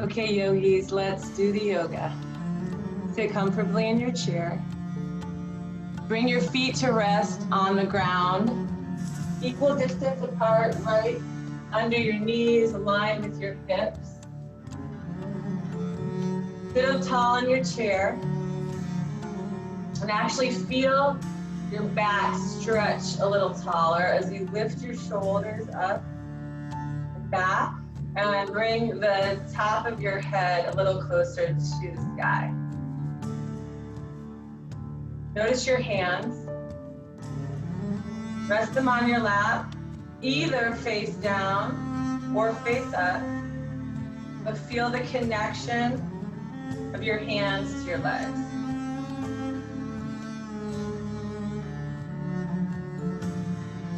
Okay, yogis, let's do the yoga. Sit comfortably in your chair. Bring your feet to rest on the ground, equal distance apart, right under your knees, aligned with your hips. Sit up tall in your chair and actually feel your back stretch a little taller as you lift your shoulders up and back and bring the top of your head a little closer to the sky. Notice your hands. Rest them on your lap, either face down or face up, but feel the connection of your hands to your legs.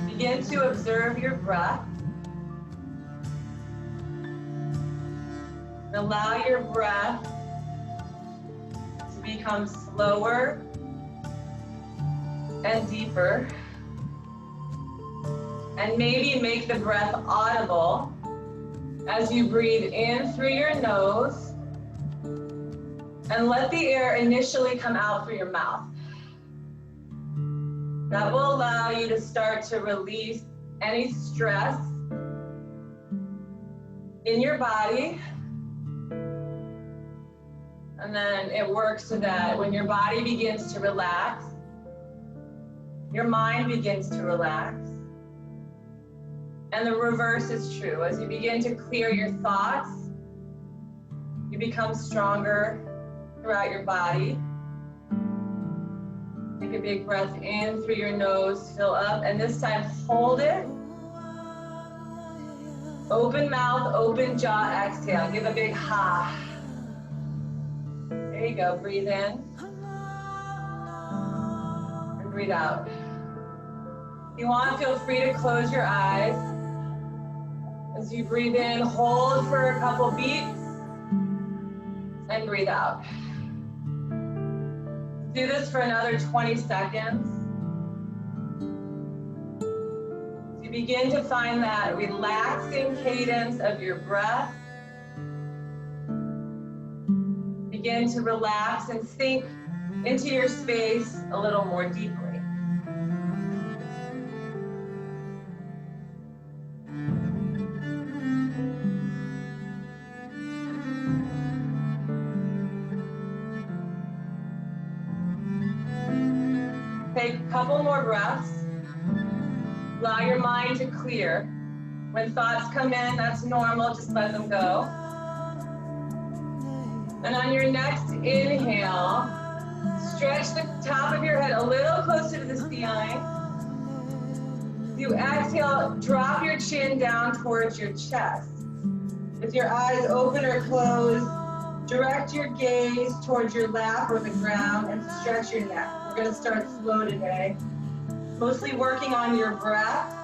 Begin to observe your breath. Allow your breath to become slower and deeper. And maybe make the breath audible as you breathe in through your nose and let the air initially come out through your mouth. That will allow you to start to release any stress in your body. And then it works so that when your body begins to relax, your mind begins to relax. And the reverse is true. As you begin to clear your thoughts, you become stronger throughout your body. Take a big breath in through your nose, fill up, and this time hold it. Open mouth, open jaw, exhale. Give a big ha. There you go, breathe in. And breathe out. If you want, feel free to close your eyes. As you breathe in, hold for a couple beats, and breathe out. Do this for another 20 seconds. You begin to find that relaxing cadence of your breath. Begin to relax and sink into your space a little more deeply. Take a couple more breaths. Allow your mind to clear. When thoughts come in, that's normal, just let them go. And on your next inhale, stretch the top of your head a little closer to the ceiling. As you exhale, drop your chin down towards your chest. With your eyes open or closed, direct your gaze towards your lap or the ground and stretch your neck. We're going to start slow today. Mostly working on your breath,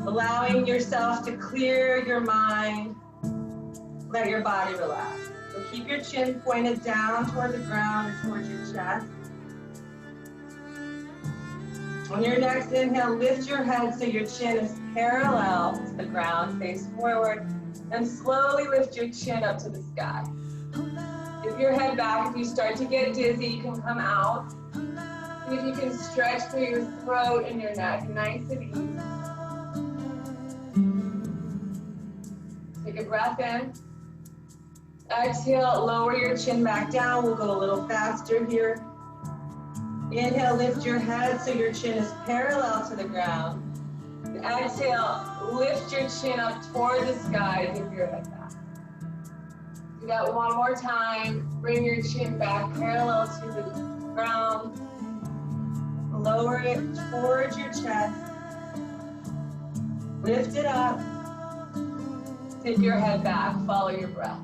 allowing yourself to clear your mind, let your body relax. So keep your chin pointed down toward the ground or towards your chest. On your next inhale, lift your head so your chin is parallel to the ground, face forward, and slowly lift your chin up to the sky. Give your head back. If you start to get dizzy, you can come out. See if you can stretch through your throat and your neck, nice and easy. Take a breath in. Exhale, lower your chin back down. We'll go a little faster here. Inhale, lift your head so your chin is parallel to the ground. Exhale, lift your chin up toward the sky, give your head back. Do that one more time. Bring your chin back parallel to the ground. Lower it towards your chest. Lift it up. Tip your head back, follow your breath.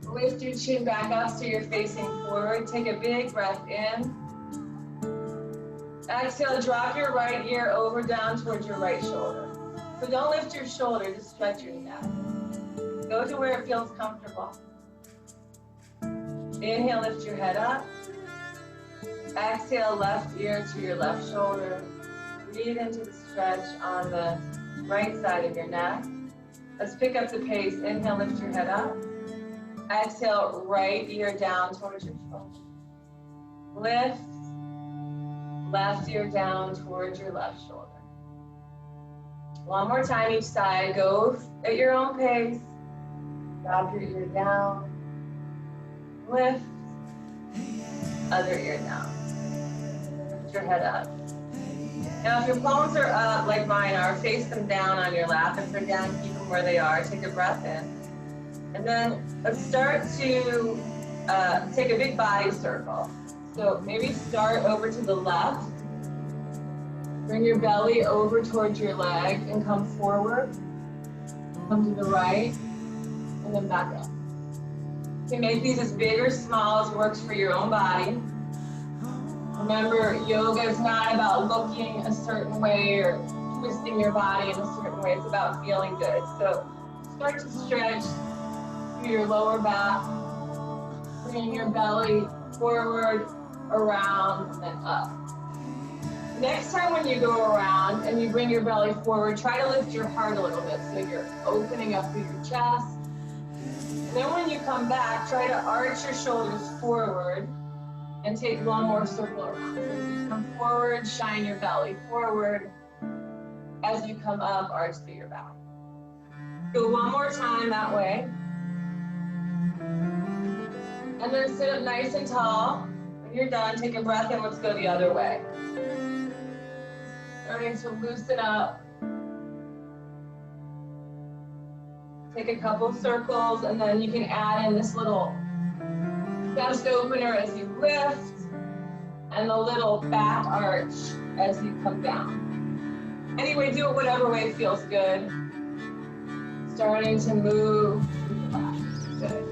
Lift your chin back up so you're facing forward. Take a big breath in. Exhale, drop your right ear over down towards your right shoulder. So don't lift your shoulder, just stretch your neck. Go to where it feels comfortable. Inhale, lift your head up. Exhale, left ear to your left shoulder. Breathe into the stretch on the right side of your neck. Let's pick up the pace. Inhale, lift your head up. Exhale, right ear down towards your shoulder. Lift, left ear down towards your left shoulder. One more time each side. Go at your own pace. Drop your ear down. Lift, other ear down. Lift your head up. Now, if your palms are up like mine are, face them down on your lap. If they're down, keep them where they are. Take a breath in. And then let's start to take a big body circle. So maybe start over to the left. Bring your belly over towards your leg and come forward. Come to the right and then back up. You can make these as big or small as works for your own body. Remember, yoga is not about looking a certain way or twisting your body in a certain way. It's about feeling good. So start to stretch through your lower back, bringing your belly forward, around, and then up. Next time when you go around and you bring your belly forward, try to lift your heart a little bit so you're opening up through your chest. And then when you come back, try to arch your shoulders forward and take one more circle around. So as you come forward, shine your belly forward. As you come up, arch through your back. Go one more time that way. And then sit up nice and tall. When you're done, take a breath in. Let's go the other way. Starting to loosen up. Take a couple circles, and then you can add in this little chest opener as you lift, and the little back arch as you come down. Anyway, do it whatever way feels good. Starting to move to the left. Good.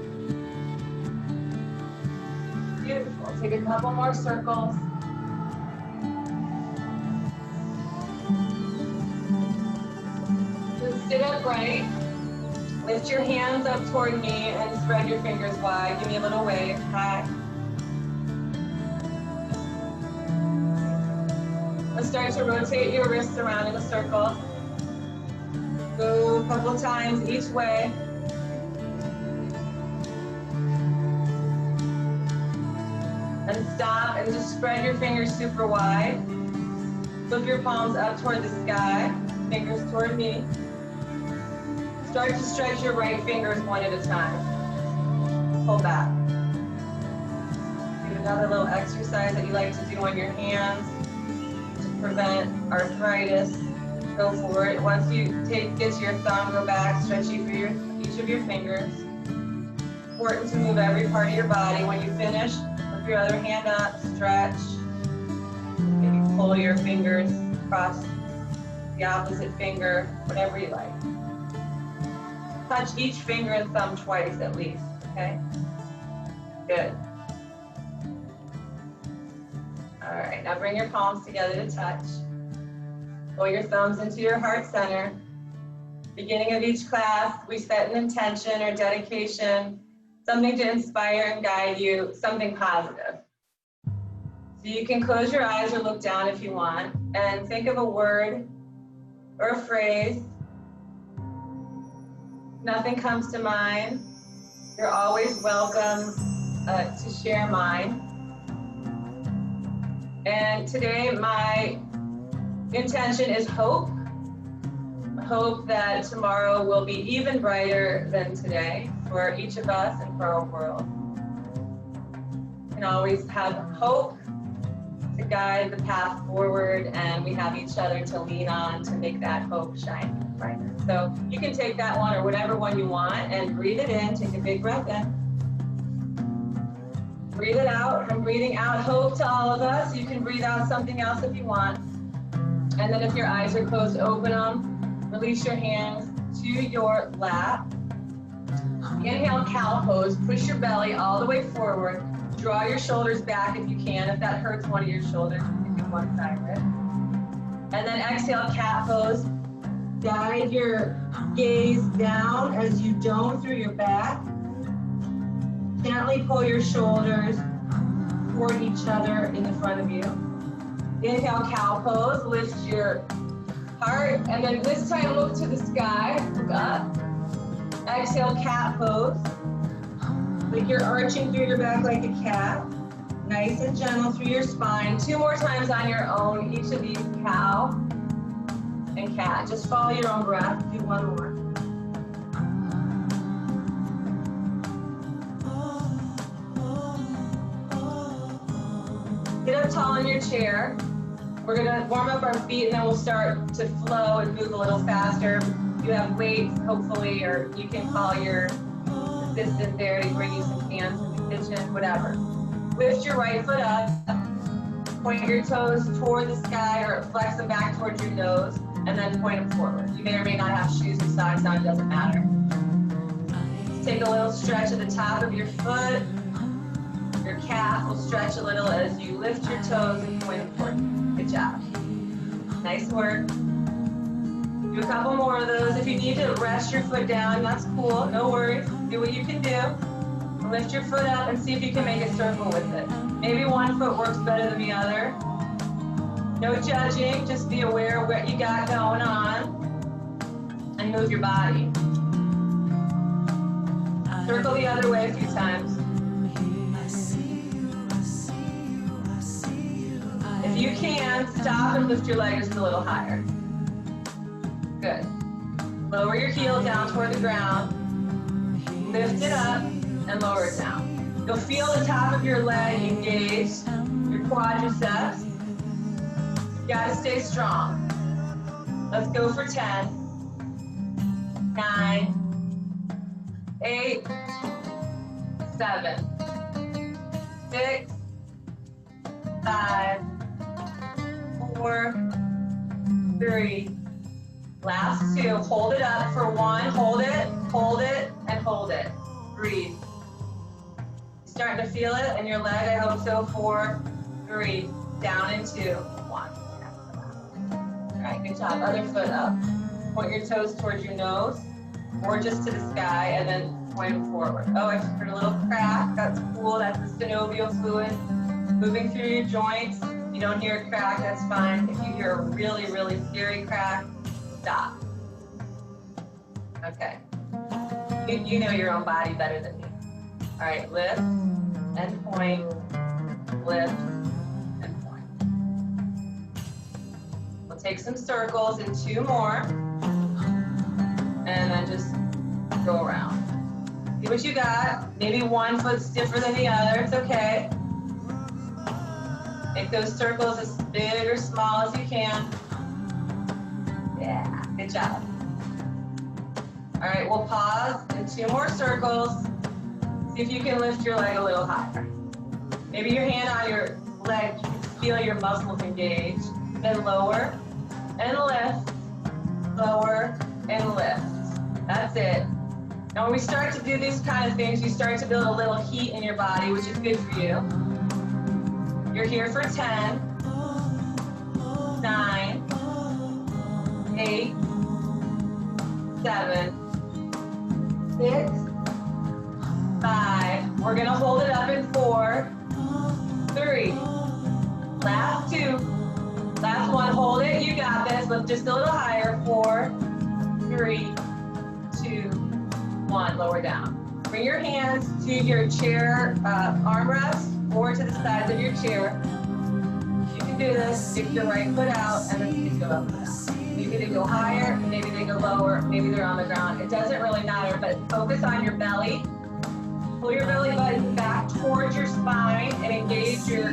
Beautiful. Take a couple more circles. So sit upright. Lift your hands up toward me and spread your fingers wide. Give me a little wave. Hi. Let's start to rotate your wrists around in a circle. Go a couple times each way. And stop and just spread your fingers super wide. Flip your palms up toward the sky, fingers toward me. Start to stretch your right fingers one at a time. Pull back. Do another little exercise that you like to do on your hands to prevent arthritis. Go for it. Once you get to your thumb, go back, stretch each of your fingers. Important to move every part of your body. When you finish, lift your other hand up, stretch. Maybe pull your fingers across the opposite finger, whatever you like. Touch each finger and thumb twice at least, okay? Good. All right, now bring your palms together to touch. Pull your thumbs into your heart center. Beginning of each class, we set an intention or dedication, something to inspire and guide you, something positive. So you can close your eyes or look down if you want, and think of a word or a phrase. Nothing comes to mind. You're always welcome to share mine. And today my intention is hope. Hope that tomorrow will be even brighter than today for each of us and for our world. We can always have hope to guide the path forward, and we have each other to lean on to make that hope shine brighter. So you can take that one or whatever one you want and breathe it in. Take a big breath in. Breathe it out. I'm breathing out hope to all of us. You can breathe out something else if you want. And then if your eyes are closed, open them. Release your hands to your lap. Inhale, cow pose. Push your belly all the way forward. Draw your shoulders back if you can. If that hurts one of your shoulders, you can do one side of it. And then exhale, cat pose. Guide your gaze down as you dome through your back. Gently pull your shoulders toward each other in the front of you. Inhale, cow pose. Lift your heart, and then this time look to the sky. Look up. Exhale, cat pose. Like you're arching through your back like a cat. Nice and gentle through your spine. 2 more times on your own, each of these, cow and cat. Just follow your own breath. Do 1 more. Get up tall in your chair. We're gonna warm up our feet and then we'll start to flow and move a little faster. You have weights, hopefully, or you can call your assistant there to bring you some cans in the kitchen, whatever. Lift your right foot up, point your toes toward the sky or flex them back towards your nose, and then point them forward. You may or may not have shoes or socks on, it doesn't matter. Take a little stretch at the top of your foot. Your calf will stretch a little as you lift your toes and point them forward. Good job. Nice work. Do a couple more of those. If you need to rest your foot down, that's cool, no worries. Do what you can do. Lift your foot up and see if you can make a circle with it. Maybe one foot works better than the other. No judging, just be aware of what you got going on and move your body. Circle the other way a few times. If you can, stop and lift your leg just a little higher. Good. Lower your heel down toward the ground. Lift it up and lower it down. You'll feel the top of your leg engage, your quadriceps. You gotta stay strong. Let's go for 10, 9, 8, 7, 6, 5, 4, 3. Last 2. Hold it up for 1. Hold it, and hold it. Breathe. Starting to feel it in your leg, I hope so. 4, 3, down and 2, 1. All right, good job. Other foot up. Point your toes towards your nose, or just to the sky, and then point them forward. Oh, I just heard a little crack. That's cool. That's the synovial fluid moving through your joints. If you don't hear a crack, that's fine. If you hear a really, really scary crack, stop. Okay. You know your own body better than me. All right, lift and point, lift and point. We'll take some circles and 2 more, and then just go around. See what you got. Maybe one foot stiffer than the other, it's okay. Make those circles as big or small as you can. Yeah, good job. All right, we'll pause and 2 more circles. See if you can lift your leg a little higher. Maybe your hand on your leg, you can feel your muscles engage. Then lower and lift, lower and lift. That's it. Now when we start to do these kind of things, you start to build a little heat in your body, which is good for you. You're here for 10, 9, 8, 7, 6, 5. We're gonna hold it up in 4, 3. Last 2. Last 1. Hold it. You got this. Lift just a little higher. 4, 3, 2, 1. Lower down. Bring your hands to your chair armrest or to the sides of your chair. You can do this. Stick your right foot out and then you go up and down. Maybe they go higher, maybe they go lower, maybe they're on the ground. It doesn't really matter, but focus on your belly. Pull your belly button back towards your spine and engage your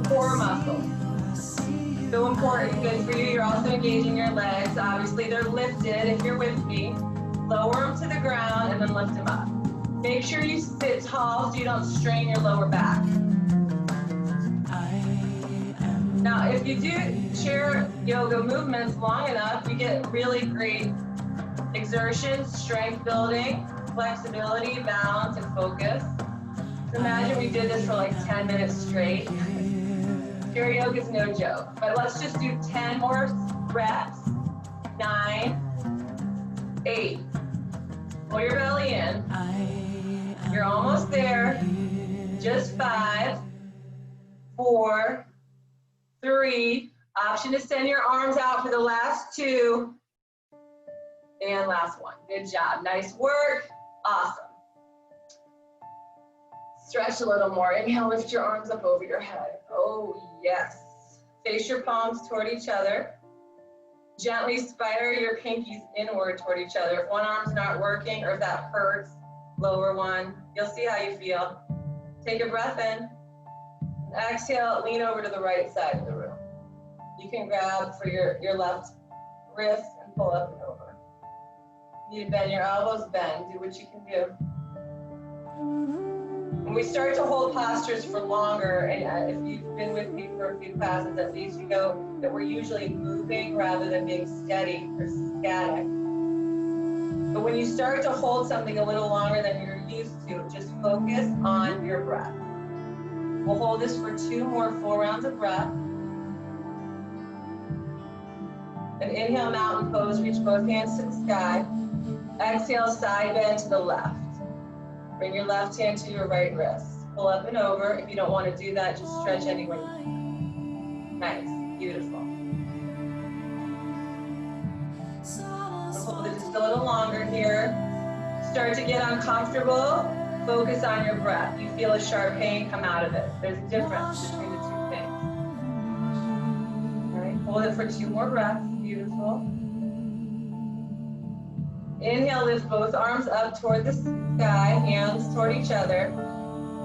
core muscles. So important, good for you. You're also engaging your legs. Obviously, they're lifted if you're with me. Lower them to the ground and then lift them up. Make sure you sit tall so you don't strain your lower back. Now, if you do chair yoga movements long enough, you get really great exertion, strength building, flexibility, balance, and focus. So imagine we did this for like 10 minutes straight. Chair yoga is no joke, but let's just do 10 more reps. 9, 8. Pull your belly in. You're almost there. Just 5, 4, 3. Option to send your arms out for the last 2. And last 1. Good job. Nice work. Awesome. Stretch a little more. Inhale, lift your arms up over your head. Oh, yes. Face your palms toward each other. Gently spider your pinkies inward toward each other. If one arm's not working or if that hurts, lower one. You'll see how you feel. Take a breath in. Exhale, lean over to the right side of the room. You can grab for your left wrist and pull up and over. You bend your elbows, bend. Do what you can do. When we start to hold postures for longer, and if you've been with me for a few classes at least, you know that we're usually moving rather than being steady or static. But when you start to hold something a little longer than you're used to, just focus on your breath. We'll hold this for 2 more full rounds of breath. And inhale, mountain pose, reach both hands to the sky. Exhale, side bend to the left. Bring your left hand to your right wrist. Pull up and over. If you don't want to do that, just stretch anywhere you can. Nice, beautiful. We'll hold it just a little longer here. Start to get uncomfortable. Focus on your breath. You feel a sharp pain, come out of it. There's a difference between the 2 things. All right, hold it for 2 more breaths. Beautiful. Inhale, lift both arms up toward the sky, hands toward each other.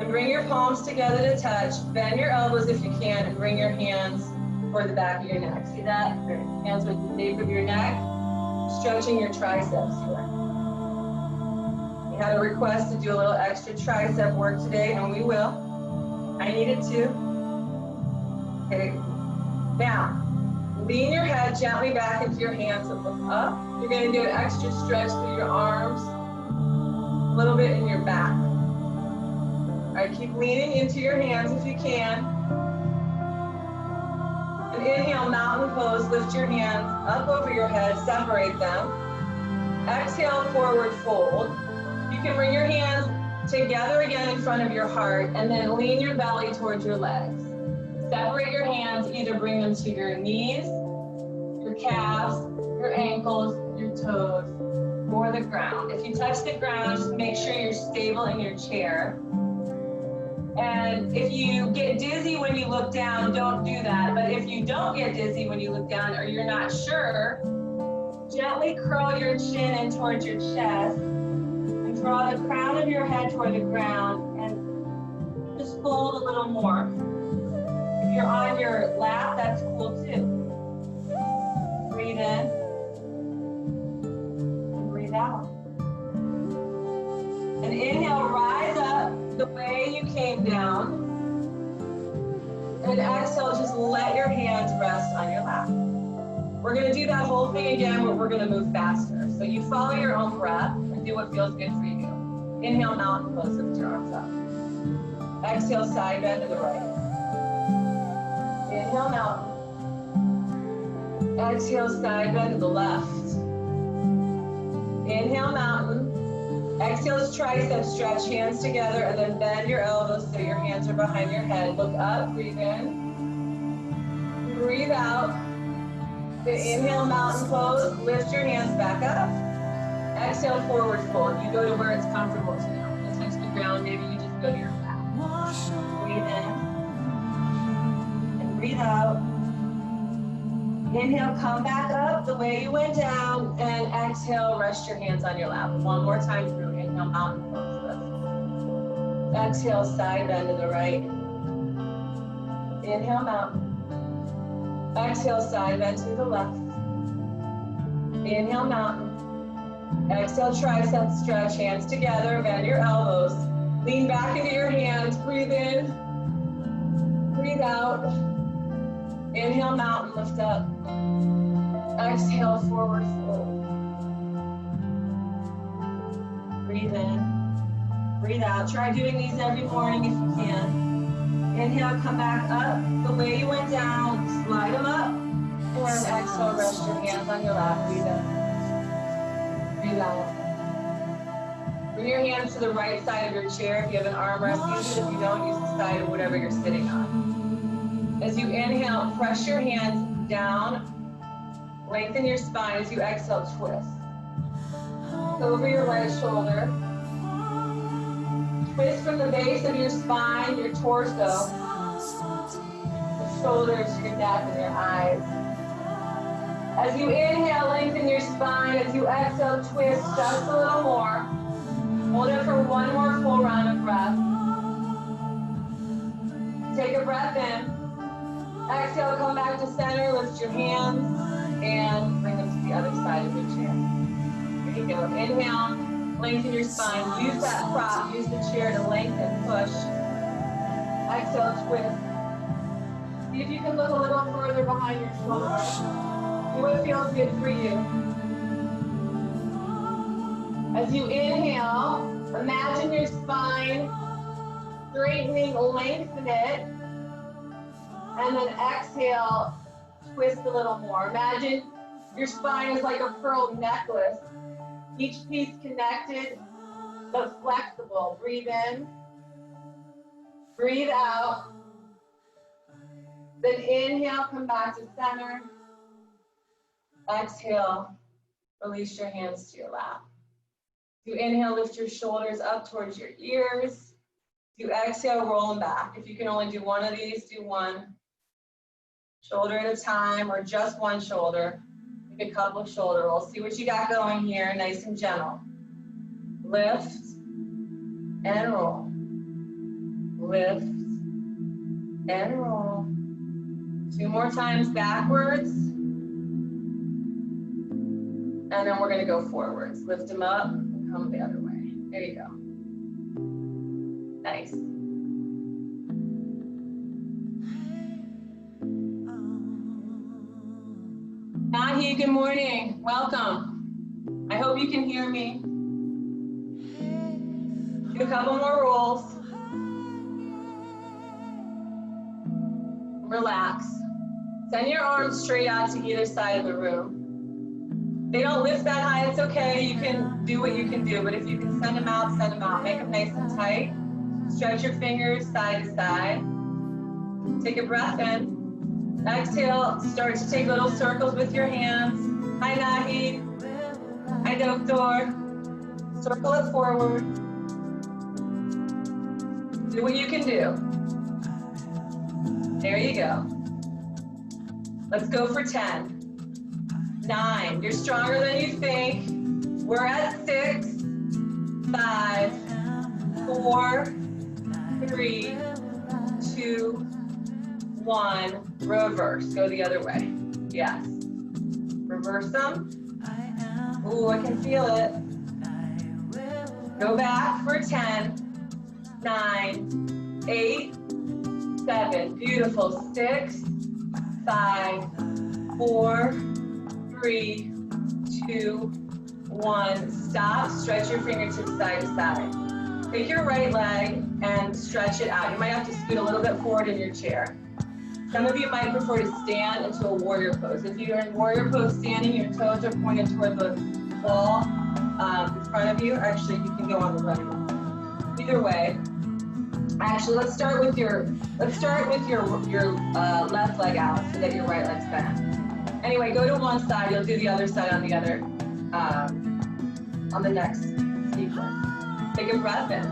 And bring your palms together to touch. Bend your elbows if you can, and bring your hands toward the back of your neck. See that? Hands with the nape of your neck, stretching your triceps here. We had a request to do a little extra tricep work today, and we will. I needed to. Okay. Now, lean your head gently back into your hands and look up. You're going to do an extra stretch through your arms, a little bit in your back. All right, keep leaning into your hands if you can. And inhale, mountain pose. Lift your hands up over your head, separate them. Exhale, forward fold. You can bring your hands together again in front of your heart, and then lean your belly towards your legs. Separate your hands, either bring them to your knees, your calves, your ankles, your toes, or the ground. If you touch the ground, just make sure you're stable in your chair. And if you get dizzy when you look down, don't do that. But if you don't get dizzy when you look down or you're not sure, gently curl your chin in towards your chest and draw the crown of your head toward the ground and just fold a little more. If you're on your lap, that's cool too. Breathe in and breathe out. And inhale, rise up the way you came down. And exhale, just let your hands rest on your lap. We're going to do that whole thing again, but we're going to move faster. So you follow your own breath and do what feels good for you. Inhale, mountain pose, lift your arms up. Exhale, side bend to the right. Inhale, mountain. Exhale, side bend to the left. Inhale, mountain. Exhale, tricep stretch, hands together, and then bend your elbows so your hands are behind your head. Look up, breathe in. Breathe out. Then inhale, mountain pose. Lift your hands back up. Exhale, forward fold. You go to where it's comfortable to now. You touch the ground, maybe you just go to your back. Breathe in. And breathe out. Inhale, come back up the way you went down, and exhale, rest your hands on your lap. One more time through. Inhale, mountain pose, lift. Exhale, side bend to the right. Inhale, mountain. Exhale, side bend to the left. Inhale, mountain. Exhale, tricep stretch, hands together, bend your elbows. Lean back into your hands, breathe in. Breathe out. Inhale, mountain, lift up. Exhale, forward fold. Breathe in. Breathe out. Try doing these every morning if you can. Inhale, come back up the way you went down. Slide them up. And exhale, rest your hands on your lap. Breathe in. Breathe out. Bring your hands to the right side of your chair. If you have an armrest, use it. If you don't, use the side of whatever you're sitting on. As you inhale, press your hands down. Lengthen your spine. As you exhale, twist. Over your right shoulder. Twist from the base of your spine, your torso, your shoulders, your neck, and your eyes. As you inhale, lengthen your spine. As you exhale, twist just a little more. Hold it for one more full round of breath. Take a breath in. Exhale, come back to center. Lift your hands and bring them to the other side of your chair. There you go. Inhale, lengthen your spine. Use that prop. Use the chair to lengthen, push. Exhale, twist. See if you can look a little further behind your shoulders. See what feels good for you. As you inhale, imagine your spine straightening, lengthen it, and then exhale, twist a little more. Imagine your spine is like a pearl necklace, each piece connected but flexible. Breathe in, breathe out, then inhale, come back to center. Exhale, release your hands to your lap. You inhale, lift your shoulders up towards your ears. You exhale, roll them back. If you can only do one of these, do one. Shoulder at a time, or just one shoulder. Take a couple of shoulder rolls. See what you got going here, nice and gentle. Lift and roll. Lift and roll. 2 more times backwards. And then we're gonna go forwards. Lift them up and come the other way. There you go. Nice. Nahi, good morning. Welcome. I hope you can hear me. Do a couple more rolls. Relax. Send your arms straight out to either side of the room. They don't lift that high, it's okay. You can do what you can do, but if you can send them out, send them out. Make them nice and tight. Stretch your fingers side to side. Take a breath in. Exhale, start to take little circles with your hands. Hi, Nahi. Hi, Doctor. Circle it forward. Do what you can do. There you go. Let's go for 10. 9. You're stronger than you think. We're at 6, 5, 4, 3, 2, 1. Reverse. Go the other way. Yes. Reverse them. Ooh, I can feel it. Go back for 10, 9, 8, 7. Beautiful. 6, 5, 4, 3, 2, 1. Stop. Stretch your fingertips side to side. Take your right leg and stretch it out. You might have to scoot a little bit forward in your chair. Some of you might prefer to stand into a warrior pose. If you're in warrior pose standing, your toes are pointed toward the wall in front of you. Actually, you can go on the running. Either way. Actually, let's start with your left leg out so that your right leg's bent. Anyway, go to one side. You'll do the other side on the other on the next sequence. Take a breath in.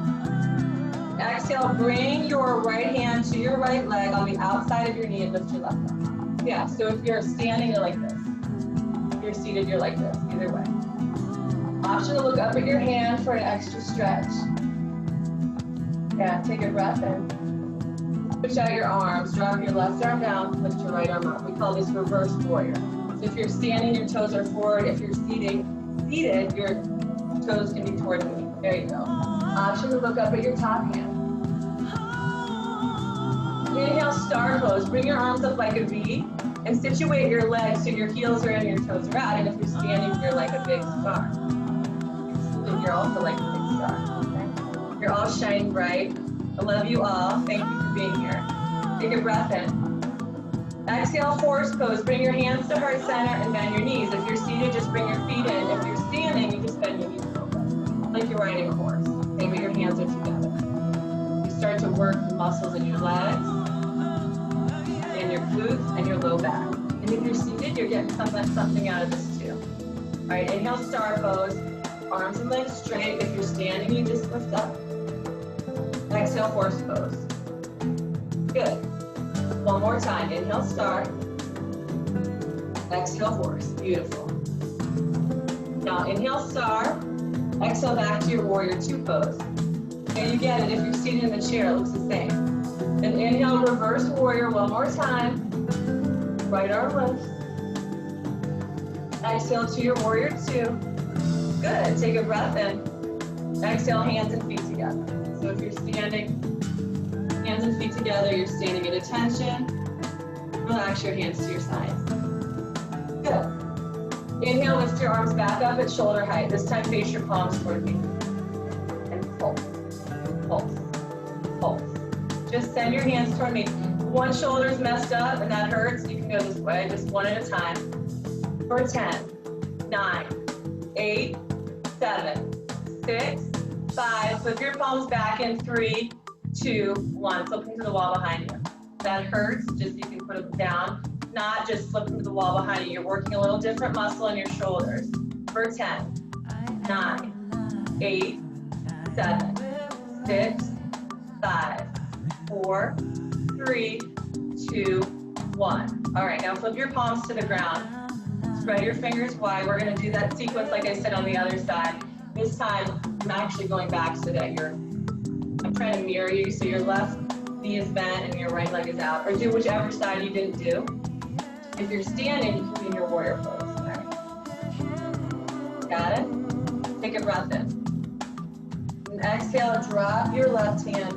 Exhale, bring your right hand to your right leg on the outside of your knee and lift your left arm. Yeah, so if you're standing, you're like this. If you're seated, you're like this. Either way. Option to look up at your hand for an extra stretch. Yeah, take a breath in. Push out your arms. Drop your left arm down. Lift your right arm up. We call this reverse warrior. So if you're standing, your toes are forward. If you're seated, your toes can be toward the knee. There you go. Option to look up at your top hand. Inhale, star pose. Bring your arms up like a V and situate your legs so your heels are in, your toes are out. And if you're standing, you're like a big star. You're also like a big star. Okay? You're all shining bright. I love you all. Thank you for being here. Take a breath in. Exhale, horse pose. Bring your hands to heart center and bend your knees. If you're seated, just bring your feet in. If you're standing, you just bend your knees a little bit, like you're riding a horse. Okay, but your hands are together. You start to work the muscles in your legs, in your glutes, and your low back. And if you're seated, you're getting something out of this too. All right, inhale, star pose. Arms and legs straight. If you're standing, you just lift up. Exhale, horse pose. Good. One more time. Inhale, star. Exhale, horse. Beautiful. Now inhale, star. Exhale back to your warrior two pose. And you get it. If you're seated in the chair, it looks the same. And inhale, reverse warrior one more time. Right arm lifts. Exhale to your warrior two. Good. Take a breath in. Exhale, hands and feet together. So if you're standing, hands and feet together, you're standing at attention. Relax your hands to your sides. Good. Inhale, lift your arms back up at shoulder height. This time face your palms toward me. And pulse, pulse, pulse. Just send your hands toward me. One shoulder's messed up and that hurts. You can go this way, just one at a time. For 10, 9, 8, 7, 6, 5. Flip your palms back in 3, 2, 1. Flip them to the wall behind you. That hurts, just you can put them down. Not just flip them to the wall behind you. You're working a little different muscle in your shoulders. For 10, 9, 8, 7, 6, 5, 4, 3, 2, 1. All right, now flip your palms to the ground. Spread your fingers wide. We're going to do that sequence like I said on the other side. This time, I'm actually going back so that I'm trying to mirror you, so your left knee is bent and your right leg is out. Or do whichever side you didn't do. If you're standing, you can be in your warrior pose. All right. Got it? Take a breath in. And exhale, drop your left hand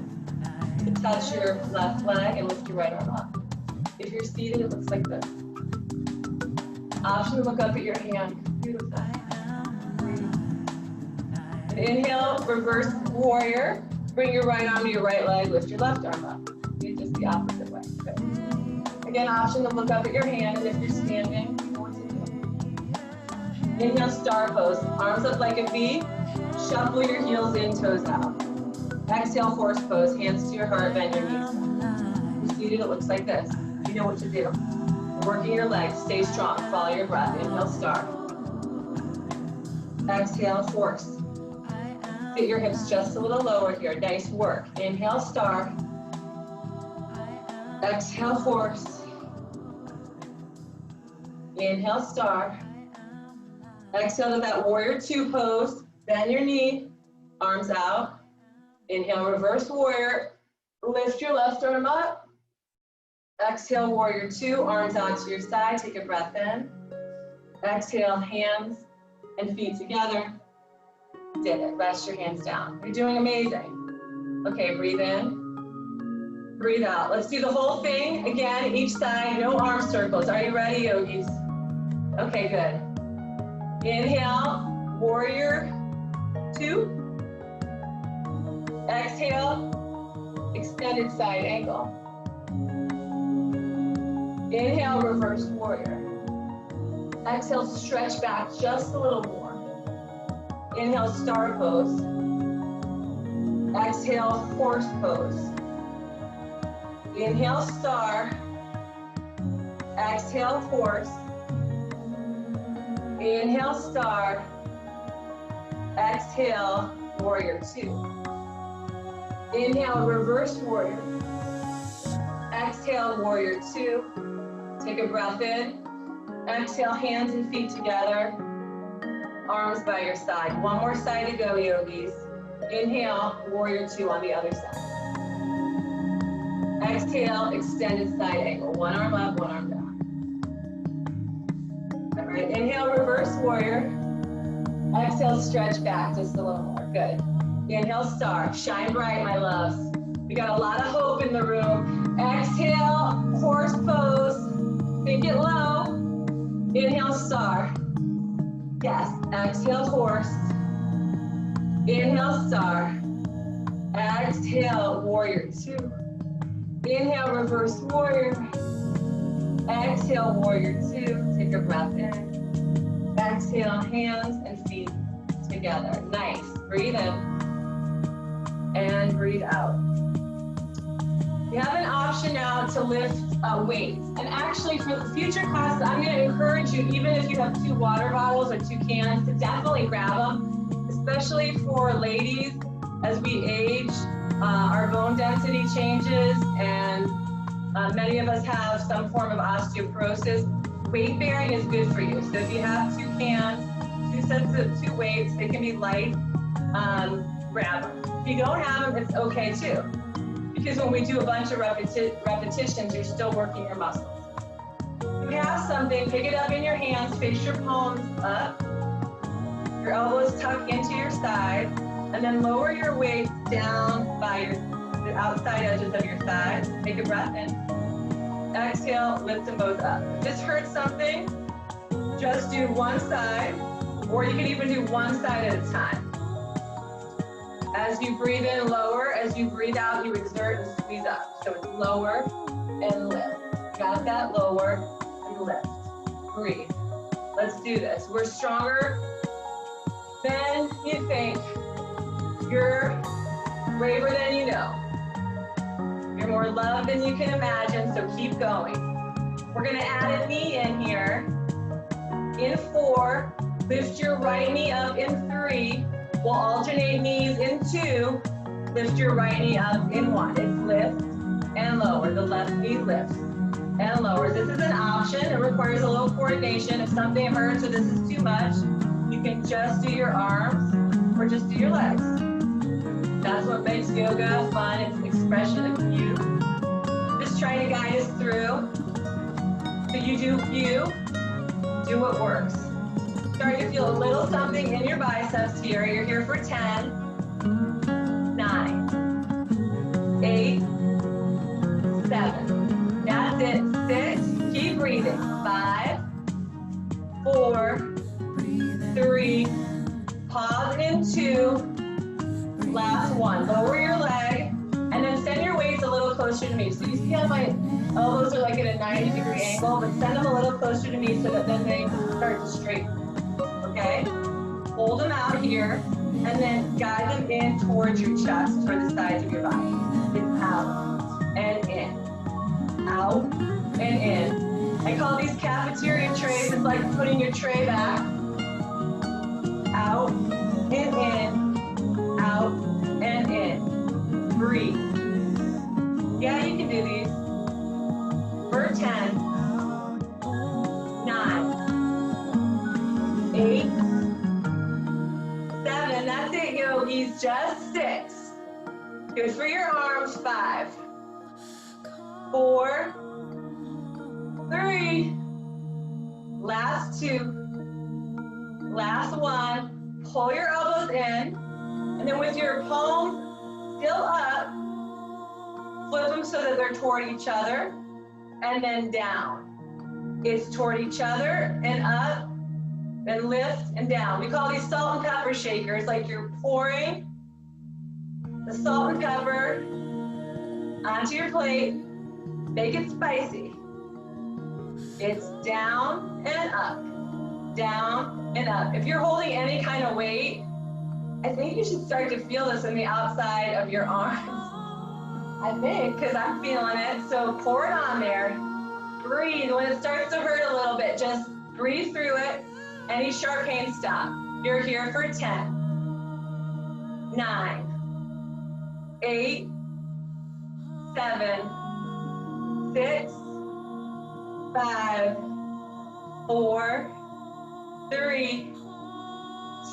to touch your left leg and lift your right arm up. If you're seated, it looks like this. Option to look up at your hand. Beautiful. And inhale, reverse warrior. Bring your right arm to your right leg, lift your left arm up. Do just the opposite way. Good. Again, option to look up at your hand, and if you're standing, you know what to do. Inhale, star pose. Arms up like a V. Shuffle your heels in, toes out. Exhale, horse pose. Hands to your heart, bend your knees. You're seated, it looks like this. You know what to do. Working your legs, stay strong, follow your breath. Inhale, star. Exhale, horse. Sit your hips just a little lower here. Nice work. Inhale, star. Exhale, horse. Inhale, star. Exhale to that warrior two pose. Bend your knee, arms out. Inhale, reverse warrior. Lift your left arm up. Exhale, warrior two, arms out to your side. Take a breath in. Exhale, hands and feet together. Did it. Rest your hands down. You're doing amazing. Okay, breathe in. Breathe out. Let's do the whole thing again, each side, no arm circles. Are you ready, yogis? Okay, good. Inhale, warrior two. Exhale, extended side angle. Inhale, reverse warrior. Exhale, stretch back just a little more. Inhale, star pose. Exhale, horse pose. Inhale, star. Exhale, horse. Inhale, star. Exhale, warrior two. Inhale, reverse warrior. Exhale, warrior two. Take a breath in. Exhale, hands and feet together. Arms by your side. One more side to go, yogis. Inhale, warrior two on the other side. Exhale, extended side angle. One arm up, one arm down. All right, inhale, reverse warrior. Exhale, stretch back just a little more. Good. Inhale, star. Shine bright, my loves. We got a lot of hope in the room. Exhale, horse pose. Think it low. Inhale, star. Yes. Exhale, horse. Inhale, star. Exhale, warrior two. Inhale, reverse warrior. Exhale, warrior two. Take a breath in. Exhale, hands and feet together. Nice. Breathe in and breathe out. You have an option now to lift weights. And actually for the future classes, I'm going to encourage you, even if you have 2 water bottles or 2 cans, to definitely grab them, especially for ladies as we age. our bone density changes, and many of us have some form of osteoporosis. Weight bearing is good for you. So if you have 2 cans, 2 sets of 2 weights, they can be light, grab them. If you don't have them, it's okay too. Because when we do a bunch of repetitions, you're still working your muscles. If you have something, pick it up in your hands, face your palms up, your elbows tuck into your side, and then lower your weight down by the outside edges of your thighs. Take a breath in. Exhale, lift them both up. If this hurts something, just do one side, or you can even do one side at a time. As you breathe in, lower. As you breathe out, you exert and squeeze up. So it's lower and lift. Got that? Lower and lift. Breathe. Let's do this. We're stronger than you think. You're braver than you know. You're more loved than you can imagine, so keep going. We're gonna add a knee in here. In 4, lift your right knee up in 3. We'll alternate knees in 2. Lift your right knee up in 1. It's lift and lower. The left knee lifts and lowers. This is an option. It requires a little coordination. If something hurts or this is too much, you can just do your arms or just do your legs. That's what makes yoga fun. It's an expression of you. Just trying to guide us through. So you do what works. Starting to feel a little something in your biceps here. You're here for 10, 9, 8, 7. That's it. 6. Keep breathing. 5, 4, 3. Pause in 2. Last 1. Lower your leg, and then send your weights a little closer to me. So you see how my elbows are like at a 90-degree angle, but send them a little closer to me so that then they start to straighten. Okay? Hold them out here, and then guide them in towards your chest, toward the sides of your body. It's out and in. Out and in. I call these cafeteria trays. It's like putting your tray back. Out and in. Out and in. Breathe. Yeah, you can do these. For 10, 9, 8, 7. That's it, yogis. Just 6. Good for your arms. 5, 4, 3. Last 2. Last 1. Pull your elbows in. And then with your palms still up, flip them so that they're toward each other, and then down. It's toward each other and up, and lift and down. We call these salt and pepper shakers, like you're pouring the salt and pepper onto your plate. Make it spicy. It's down and up, down and up. If you're holding any kind of weight, I think you should start to feel this on the outside of your arms. I think, because I'm feeling it. So pour it on there. Breathe. When it starts to hurt a little bit, just breathe through it. Any sharp pain, stop. You're here for 10, 9, 8, 7, 6, 5, 4, 3,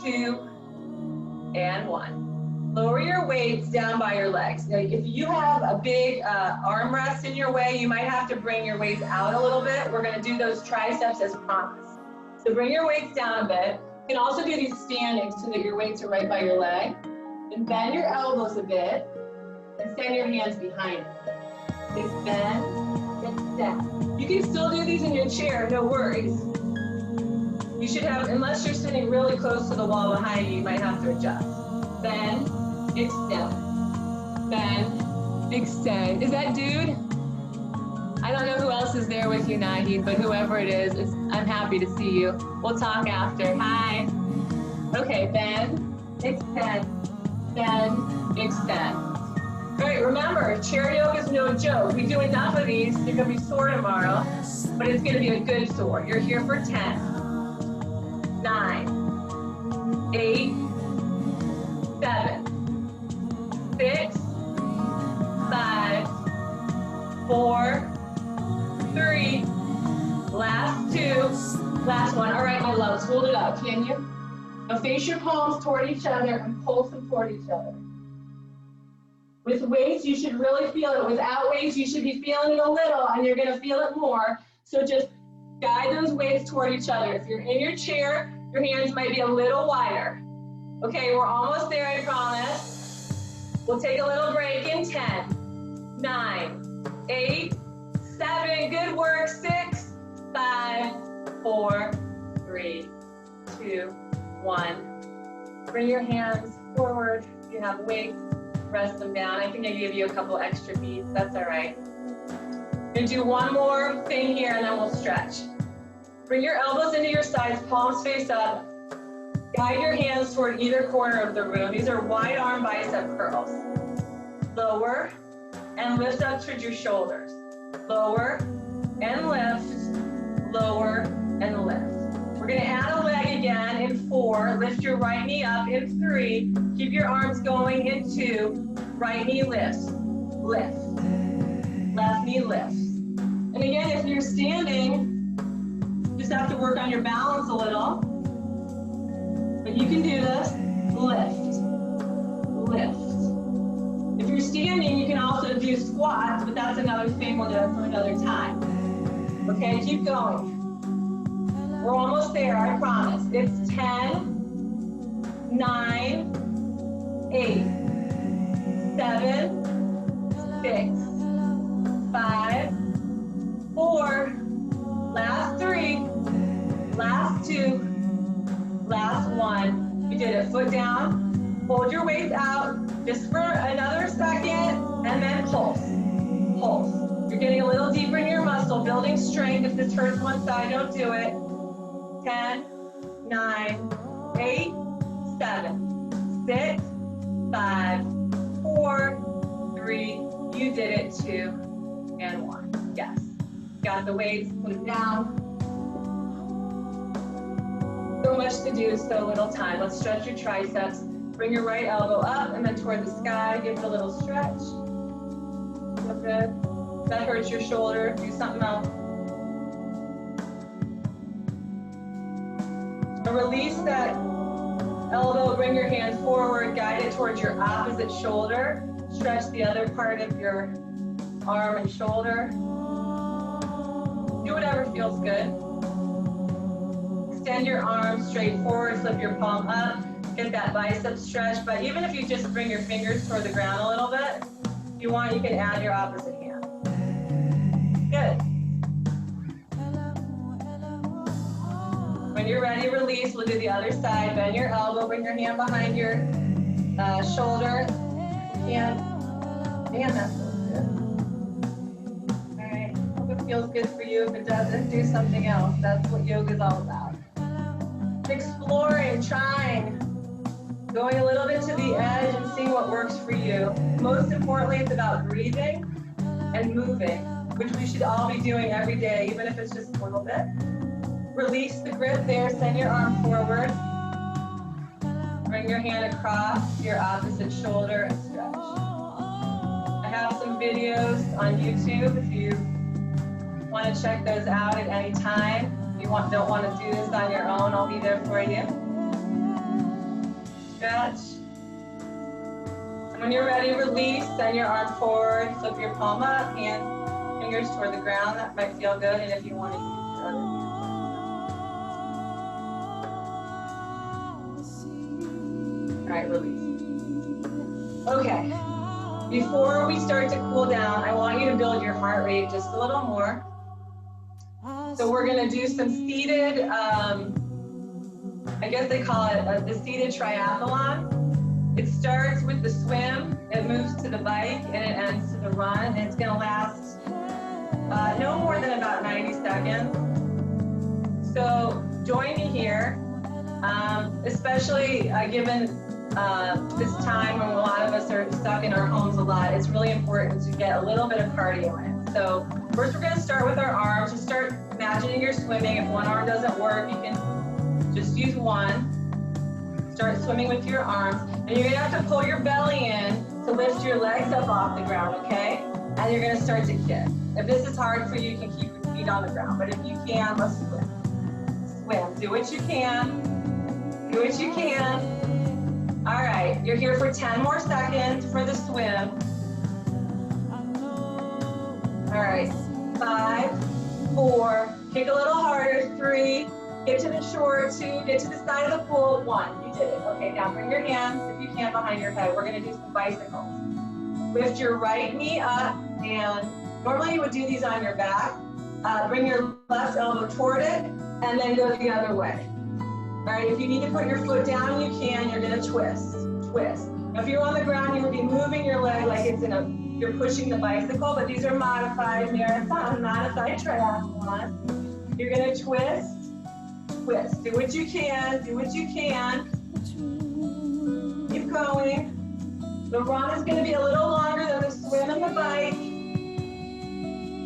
2, and 1. Lower your weights down by your legs. Now, if you have a big armrest in your way, you might have to bring your weights out a little bit. We're gonna do those triceps as promised. So bring your weights down a bit. You can also do these standing so that your weights are right by your leg. And bend your elbows a bit and send your hands behind you. Extend, extend. You can still do these in your chair, no worries. You should have, unless you're sitting really close to the wall behind you, you might have to adjust. Bend, extend. Bend, extend. Is that dude? I don't know who else is there with you, Nahid, but whoever it is, I'm happy to see you. We'll talk after. Hi. Okay, bend, extend, bend, extend. All right, remember, chair yoga is no joke. We do enough of these, you're gonna be sore tomorrow, but it's gonna be a good sore. You're here for 10, 9, 8, 7, 6, up, can you? Now face your palms toward each other and pulse them toward each other. With weights, you should really feel it. Without weights, you should be feeling it a little, and you're gonna feel it more. So just guide those weights toward each other. If you're in your chair, your hands might be a little wider. Okay, we're almost there, I promise. We'll take a little break in 10, 9, 8, 7, good work, 6, 5, 4, 3, 2, 1. Bring your hands forward. If you have weights, rest them down. I think I gave you a couple extra beats, that's all right. We're gonna do one more thing here and then we'll stretch. Bring your elbows into your sides, palms face up. Guide your hands toward either corner of the room. These are wide arm bicep curls. Lower and lift up towards your shoulders. Lower and lift, lower and lift. We're gonna add a leg again in 4. Lift your right knee up in 3. Keep your arms going in 2. Right knee lifts, lift. Left knee lifts. And again, if you're standing, just have to work on your balance a little. But you can do this. Lift, lift. If you're standing, you can also do squats, but that's another thing we'll do for another time. Okay, keep going. We're almost there, I promise. It's 10, 9, 8, 7, 6, 5, 4, last 3, last 2, last 1. You did it. Foot down. Hold your weight out just for another second, and then pulse. Pulse. You're getting a little deeper in your muscle, building strength. If this hurts one side, don't do it. 10, 9, 8, 7, 6, 5, 4, 3. You did it. 2, and 1. Yes. Got the weights. Put it down. So much to do, so little time. Let's stretch your triceps. Bring your right elbow up and then toward the sky. Give it a little stretch. Feel good. If that hurts your shoulder, do something else. And release that elbow. Bring your hand forward. Guide it towards your opposite shoulder. Stretch the other part of your arm and shoulder. Do whatever feels good. Extend your arms straight forward, flip your palm up, get that bicep stretch. But even if you just bring your fingers toward the ground a little bit, if you want, you can add your opposite hand. Good. When you're ready, release. We'll do the other side. Bend your elbow, bring your hand behind your shoulder. Man, that feels good. All right, hope it feels good for you. If it doesn't, do something else. That's what yoga is all about. Exploring, trying, going a little bit to the edge and seeing what works for you. Most importantly, it's about breathing and moving, which we should all be doing every day, even if it's just a little bit. Release the grip there, send your arm forward. Bring your hand across your opposite shoulder and stretch. I have some videos on YouTube if you want to check those out at any time. If you don't want to do this on your own, I'll be there for you. Stretch. And when you're ready, release. Send your arm forward. Flip your palm up. Fingers toward the ground. That might feel good. And if you want to use the other hand. All right, release. Okay. Before we start to cool down, I want you to build your heart rate just a little more. So we're going to do some seated, I guess they call it the seated triathlon. It starts with the swim, it moves to the bike, and it ends to the run. And it's going to last no more than about 90 seconds. So join me here, especially given this time when a lot of us are stuck in our homes a lot. It's really important to get a little bit of cardio in. So first we're going to start with our arms. Just start imagining you're swimming. If one arm doesn't work, you can just use one. Start swimming with your arms. And you're going to have to pull your belly in to lift your legs up off the ground, okay? And you're going to start to kick. If this is hard for you, you can keep your feet on the ground. But if you can, let's swim. Swim. Do what you can. Do what you can. All right, you're here for 10 more seconds for the swim. All right, 5, 4, kick a little harder, 3, get to the shore, 2, get to the side of the pool, 1, you did it. Okay, now bring your hands, if you can, behind your head. We're gonna do some bicycles. Lift your right knee up, and normally you would do these on your back. Bring your left elbow toward it, and then go the other way. All right, if you need to put your foot down, you can. You're gonna twist, twist. If you're on the ground, you would be moving your leg like it's you're pushing the bicycle, but these are modified marathon, modified triathlon. You're gonna twist, twist. Do what you can, do what you can. Keep going. The run is gonna be a little longer than the swim and the bike.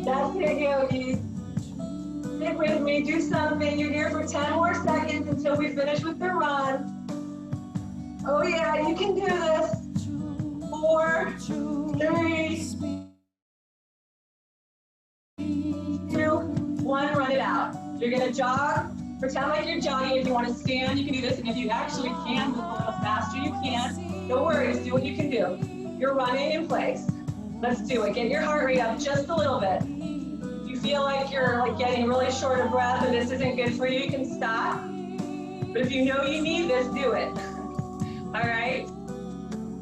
That's it, yogis. Stick with me, do something. You're here for 10 more seconds until we finish with the run. Oh yeah, you can do this. 4, 3, 2, 1, run it out. You're gonna jog, pretend like you're jogging. If you wanna stand, you can do this. And if you actually can move a little faster, you can. No worries, do what you can do. You're running in place. Let's do it. Get your heart rate up just a little bit. If you feel like you're getting really short of breath and this isn't good for you, you can stop. But if you know you need this, do it. All right?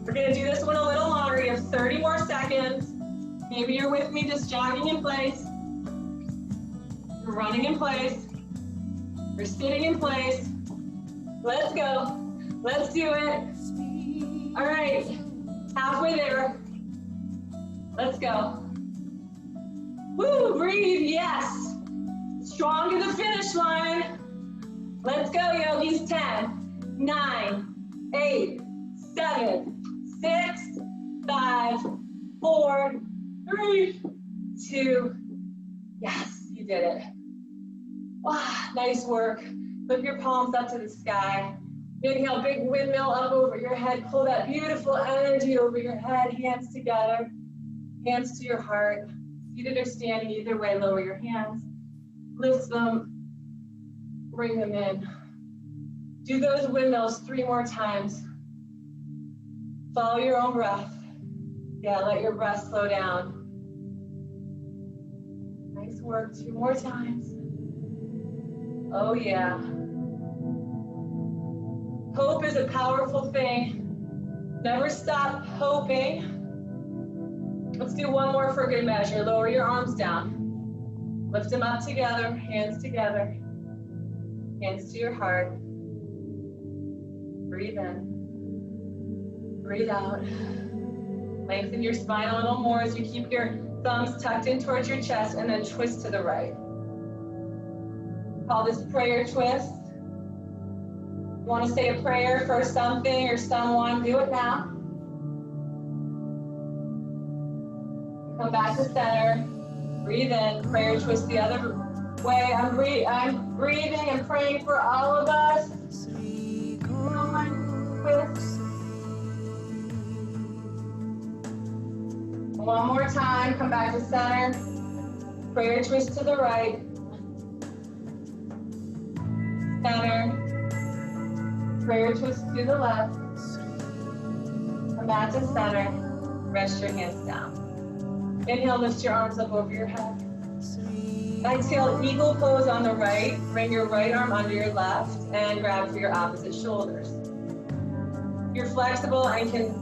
We're gonna do this one a little longer. You have 30 more seconds. Maybe you're with me just jogging in place. You're running in place. You're sitting in place. Let's go. Let's do it. All right, halfway there. Let's go. Woo, breathe, yes. Strong to the finish line. Let's go, yogis. 10, 9, 8, 7, 6, 5, 4, 3, 2. Yes, you did it. Wow, nice work. Lift your palms up to the sky. Inhale, big windmill up over your head. Pull that beautiful energy over your head. Hands together, hands to your heart. Seated or standing, either way, lower your hands. Lift them, bring them in. Do those windmills 3 more times. Follow your own breath. Yeah, let your breath slow down. Nice work, 2 more times. Oh yeah. Hope is a powerful thing. Never stop hoping. Let's do one more for good measure. Lower your arms down. Lift them up together, hands together. Hands to your heart. Breathe in. Breathe out. Lengthen your spine a little more as you keep your thumbs tucked in towards your chest, and then twist to the right. Call this prayer twist. You want to say a prayer for something or someone, do it now. Come back to center. Breathe in. Prayer twist the other way. I'm breathing and praying for all of us. Come on, twist. One more time. Come back to center. Prayer twist to the right. Center. Prayer twist to the left. Come back to center. Rest your hands down. Inhale, lift your arms up over your head. Exhale, eagle pose on the right. Bring your right arm under your left and grab for your opposite shoulders. If you're flexible and can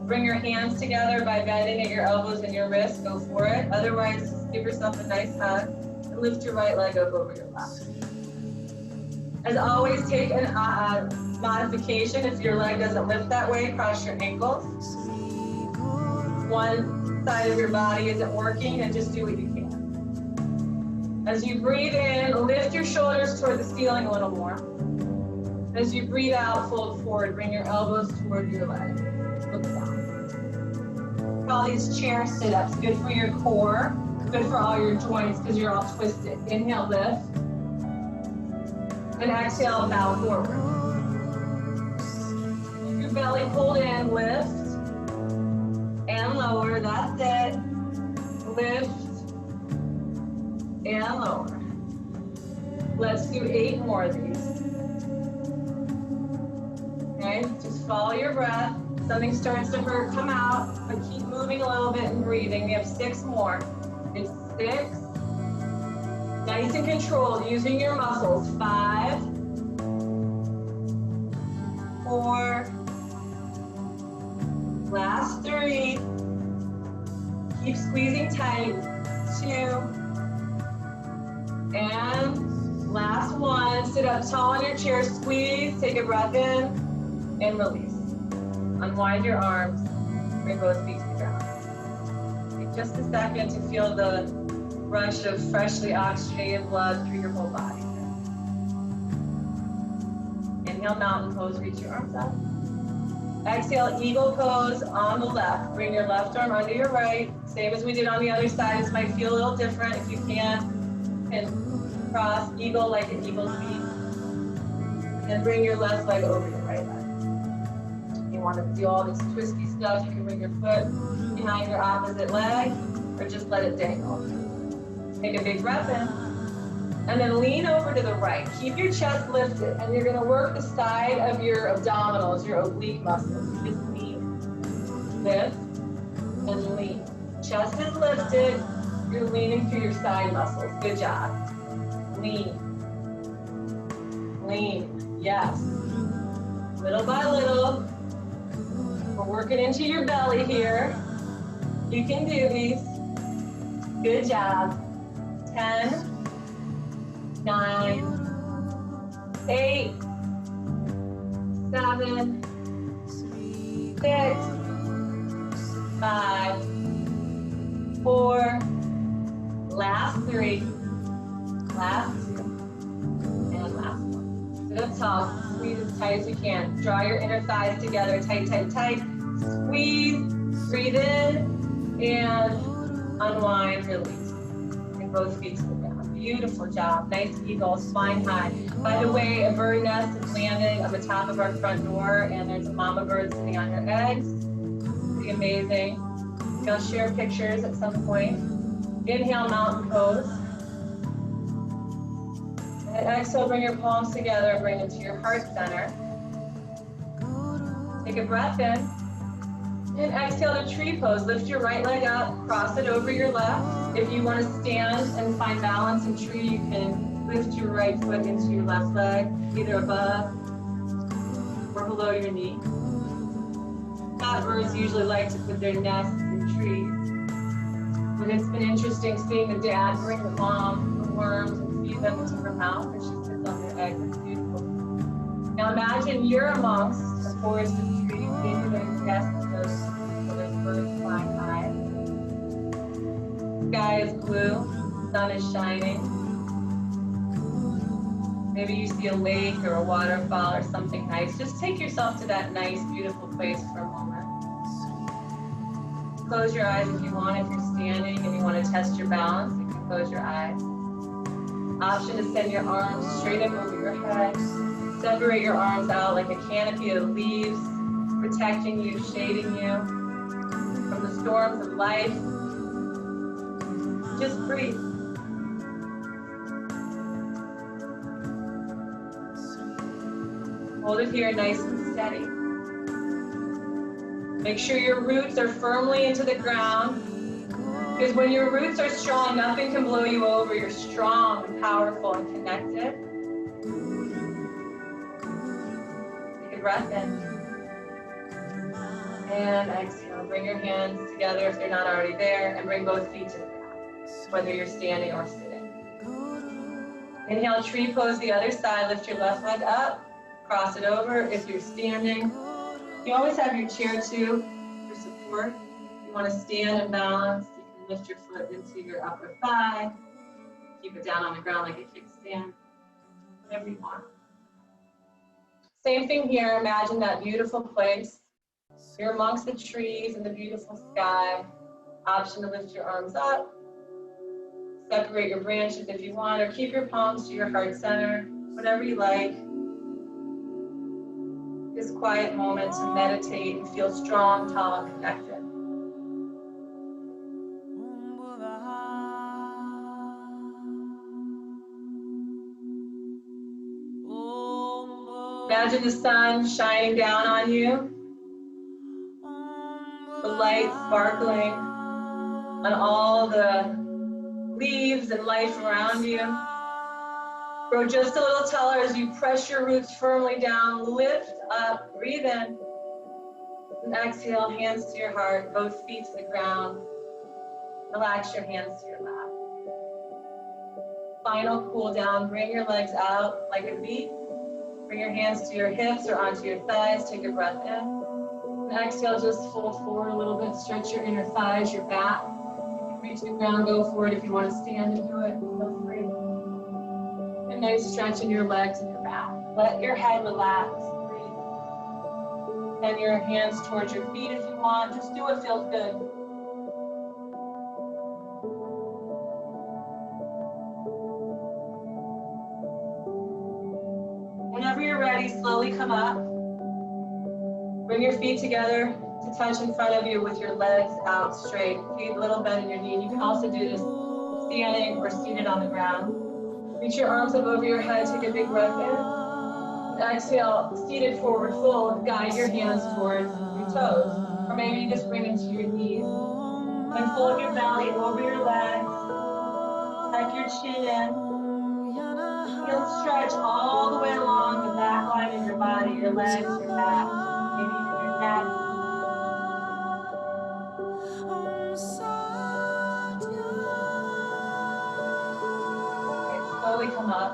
bring your hands together by bending at your elbows and your wrists, go for it. Otherwise, just give yourself a nice hug and lift your right leg up over your left. As always, take a modification. If your leg doesn't lift that way, cross your ankles. One side of your body isn't working, and just do what you can. As you breathe in, lift your shoulders toward the ceiling a little more. As you breathe out, fold forward. Bring your elbows toward your legs. Look down. Call these chair sit-ups. Good for your core. Good for all your joints because you're all twisted. Inhale, lift. And exhale, bow forward. Your belly pulled in, lift. And lower, that's it. Lift. And lower. Let's do 8 more of these. Okay, just follow your breath. Something starts to hurt, come out, but keep moving a little bit and breathing. We have 6 more. It's 6. Nice and controlled, using your muscles. 5, 4, last 3. Keep squeezing tight. 2, and last 1. Sit up tall in your chair, squeeze, take a breath in, and release. Unwind your arms, bring both feet to the ground. Take just a second to feel the rush of freshly oxygenated blood through your whole body. Inhale, mountain pose, reach your arms up. Exhale, eagle pose on the left. Bring your left arm under your right. Same as we did on the other side. This might feel a little different. If you can't, you can cross eagle like an eagle's feet. And bring your left leg over your right leg. If you want to do all this twisty stuff, you can bring your foot behind your opposite leg or just let it dangle. Take a big breath in. And then lean over to the right. Keep your chest lifted, and you're gonna work the side of your abdominals, your oblique muscles. You just lean, lift, and lean. Chest is lifted, you're leaning through your side muscles. Good job. Lean, lean, yes. Little by little, we're working into your belly here. You can do these. Good job. 10, 9, 8, 7, 6, 5, 4, last 3, last 2, and last 1. Sit up tall, squeeze as tight as you can. Draw your inner thighs together, tight, tight, tight. Squeeze, breathe in, and unwind, release. Bring both feet to the ground. Beautiful job. Nice eagle, spine high. By the way, a bird nest is landing on the top of our front door, and there's a mama bird sitting on her eggs. Pretty amazing. I'll share pictures at some point. Inhale, mountain pose. And exhale, bring your palms together and bring them to your heart center. Take a breath in. And exhale to tree pose. Lift your right leg up, cross it over your left. If you want to stand and find balance in tree, you can lift your right foot into your left leg, either above or below your knee. Catbirds usually like to put their nests in trees. But it's been interesting seeing the dad bring the mom the worms and feed them into her mouth, and she sits on their eggs. It's beautiful. Now imagine you're amongst a forest of trees. Maybe there's nests so there's birds flying high. Sky is blue, sun is shining. Maybe you see a lake or a waterfall or something nice. Just take yourself to that nice, beautiful place for a moment. Close your eyes if you want. If you're standing and you want to test your balance, you can close your eyes. Option to send your arms straight up over your head. Separate your arms out like a canopy of leaves, protecting you, shading you from the storms of life. Just breathe. Hold it here nice and steady. Make sure your roots are firmly into the ground, because when your roots are strong, nothing can blow you over. You're strong and powerful and connected. Take a breath in. And exhale. Bring your hands together if they're not already there, and bring both feet to the ground, whether you're standing or sitting. Inhale, tree pose the other side. Lift your left leg up, cross it over. If you're standing, you always have your chair too for support. If you want to stand and balance, you can lift your foot into your upper thigh. Keep it down on the ground like a kickstand. Whatever you want. Same thing here. Imagine that beautiful place. You're amongst the trees and the beautiful sky. Option to lift your arms up. Separate your branches if you want, or keep your palms to your heart center, whatever you like. This quiet moment to meditate and feel strong, tall, and connected. Imagine the sun shining down on you, the light sparkling on all the leaves and life around you. Grow just a little taller as you press your roots firmly down. Lift up, breathe in, and exhale, hands to your heart, both feet to the ground. Relax your hands to your lap. Final cool down, bring your legs out like a V. Bring your hands to your hips or onto your thighs. Take a breath in. And exhale, just fold forward a little bit. Stretch your inner thighs, your back. If you reach the ground, go for it. If you want to stand and do it, feel free. A nice stretch in your legs and your back. Let your head relax. Breathe. Send your hands towards your feet if you want. Just do what feels good. Whenever you're ready, slowly come up. Bring your feet together to touch in front of you with your legs out straight. Feet a little bend in your knee. You can also do this standing or seated on the ground. Reach your arms up over your head. Take a big breath in. Exhale, seated forward fold. Guide your hands towards your toes. Or maybe you just bring them to your knees. Then fold your belly over your legs. Tuck your chin in. Feel stretch all the way along the back line of your body, your legs, your back, maybe even your neck. Okay, slowly come up.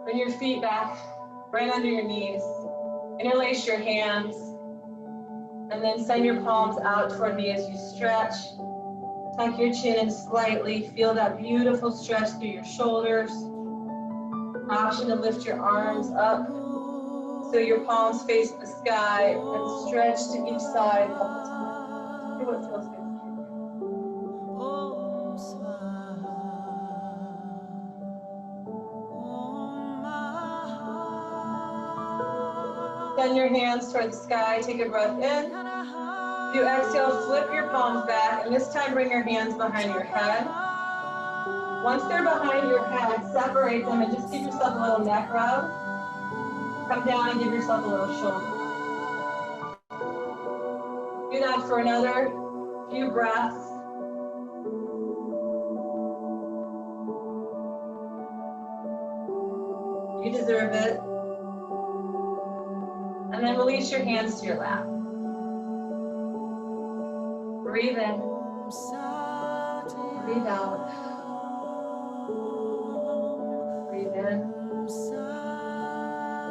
Bring your feet back right under your knees. Interlace your hands. And then send your palms out toward me as you stretch. Tuck your chin in slightly. Feel that beautiful stretch through your shoulders. Option to lift your arms up so your palms face the sky and stretch to each side a couple times. See what feels good. Send your hands toward the sky. Take a breath in. If you exhale, flip your palms back, and this time bring your hands behind your head. Once they're behind your head, separate them and just give yourself a little neck rub. Come down and give yourself a little shoulder. Do that for another few breaths. You deserve it. And then release your hands to your lap. Breathe in. Breathe out. Breathe in.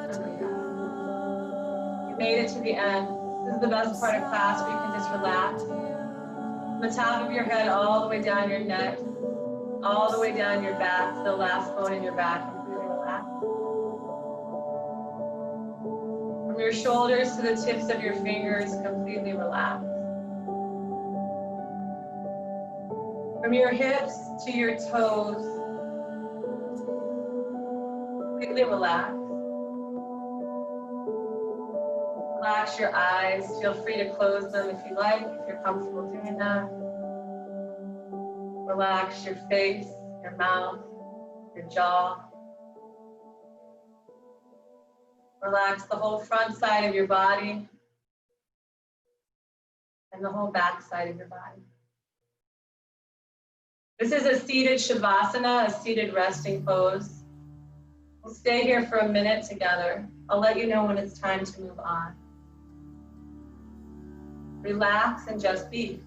And breathe out. You made it to the end. This is the best part of class where you can just relax. From the top of your head all the way down your neck, all the way down your back, to the last bone in your back, completely relax. From your shoulders to the tips of your fingers, completely relax. From your hips to your toes, completely relax. Relax your eyes. Feel free to close them if you like, if you're comfortable doing that. Relax your face, your mouth, your jaw. Relax the whole front side of your body and the whole back side of your body. This is a seated Shavasana, a seated resting pose. We'll stay here for a minute together. I'll let you know when it's time to move on. Relax and just be.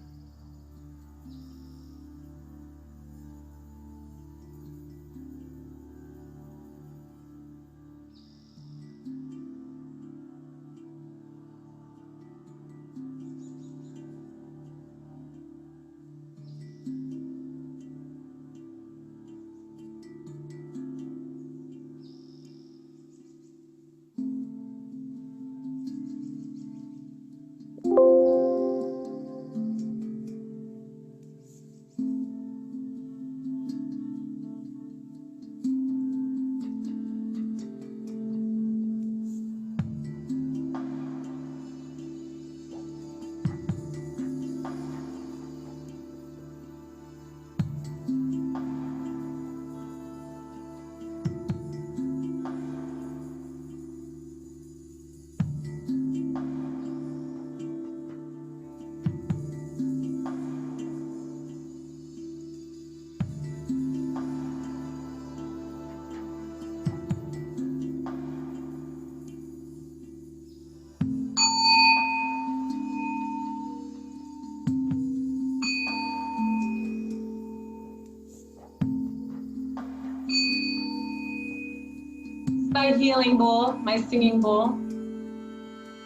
my healing bowl, my singing bowl.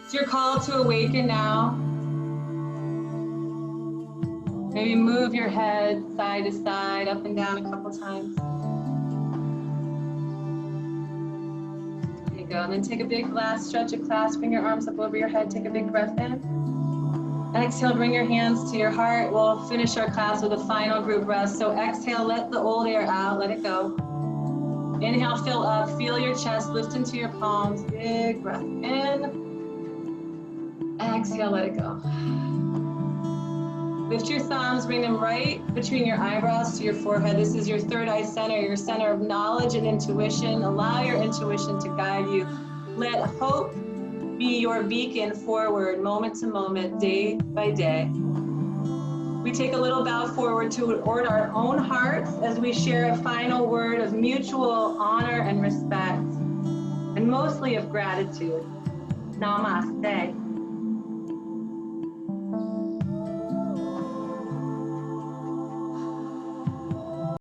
It's your call to awaken now. Maybe move your head side to side, up and down a couple times. There you go. And then take a big last stretch of clasp. Bring your arms up over your head. Take a big breath in. Exhale, bring your hands to your heart. We'll finish our class with a final group rest. So exhale, let the old air out, let it go. Inhale, fill up, feel your chest, lift into your palms. Big breath in. Exhale, let it go. Lift your thumbs, bring them right between your eyebrows to your forehead. This is your third eye center, your center of knowledge and intuition. Allow your intuition to guide you. Let hope be your beacon forward, moment to moment, day by day. We take a little bow forward toward our own hearts as we share a final word of mutual honor and respect, and mostly of gratitude. Namaste.